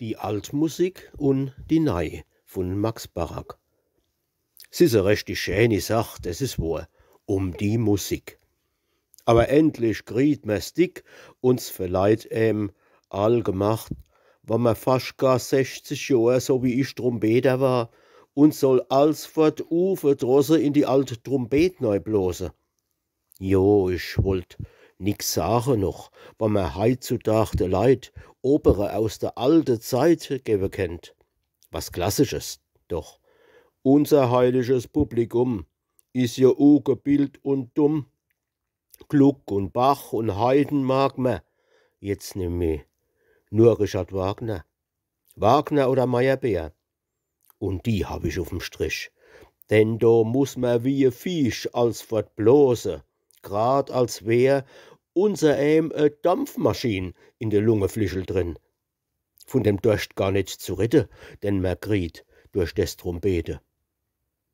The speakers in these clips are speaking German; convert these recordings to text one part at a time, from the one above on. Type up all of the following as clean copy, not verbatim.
Die Altmusik und die Nei von Max Barak. Es ist eine richtig schöne Sache, das ist wahr, die Musik. Aber endlich kriegt man's dick und's verleiht all gemacht, wenn man fast gar 60 Jahre, so wie ich Trompeter war, und soll als fortufe Drosse in die alte Trompet neu blosen. Jo, ich wollt nix sagen noch, wenn man heutzutage de Leid Opere aus der alten Zeit geben kennt. Was Klassisches, doch. Unser heiliges Publikum is ja ungebildet und dumm. Gluck und Bach und Haydn mag man jetzt nimmer. Nur Richard Wagner. Wagner oder Meyerbeer. Und die hab ich auf'm Strich. Denn da muss man wie ein Viech als fortblose, grad als wär unser e Dampfmaschin in de Lungeflischel drin. Von dem Durst gar nicht zu retten, denn man kriegt durch des Trompete.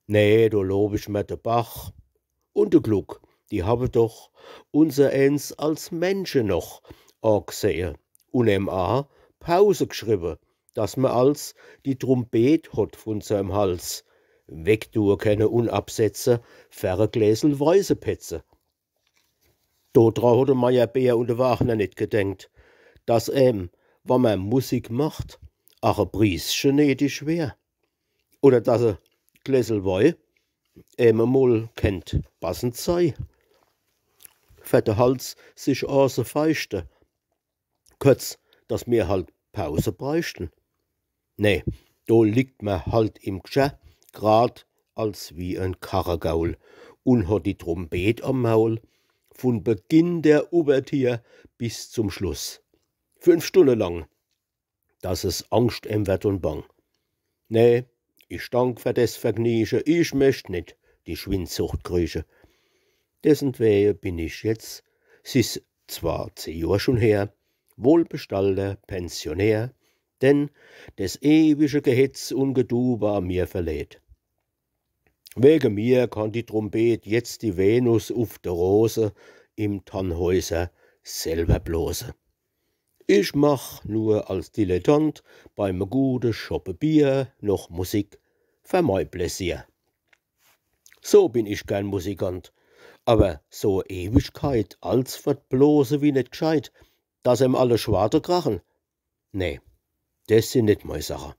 Nee, da lob ich mir de Bach und de Gluck, die haben doch unser eins als Menschen noch angesehen und Pause geschrieben, dass man als die Trompet hot von seinem Hals wegtun können und absetzen, ferre Gläsel weiße Petze. Dodra hat der Meyerbeer und der Wagner nicht gedenkt, dass wenn man Musik macht, ach ein Priesschen nicht schwer. Oder dass ein Gläsel Wein mal kennt passend sei. Für den Hals sich außer feuchte. Kurz, dass mir halt Pause bräuchten. Nee, da liegt man halt im Geschä, grad als wie ein Karregaul und hat die Trompet am Maul, von Beginn der Ouvertüre bis zum Schluss. 5 Stunden lang, dass es Angst wird und bang. Nee, ich dank für das Vergnügen, ich möcht nicht die Schwindsucht kriechen. Dessenwegen bin ich jetzt, es ist zwar 10 Jahre schon her, wohlbestallter Pensionär, denn das ewige Gehetz und Gedu war mir verlädt. Wegen mir kann die Trompet jetzt die Venus auf der Rose im Tannhäuser selber blose. Ich mach nur als Dilettant beim guten Schoppe Bier noch Musik für mein Pläsier. So bin ich kein Musikant, aber so Ewigkeit als wird blose wie net gescheit, dass alle Schwarte krachen. Nee, das sind nicht meine Sache.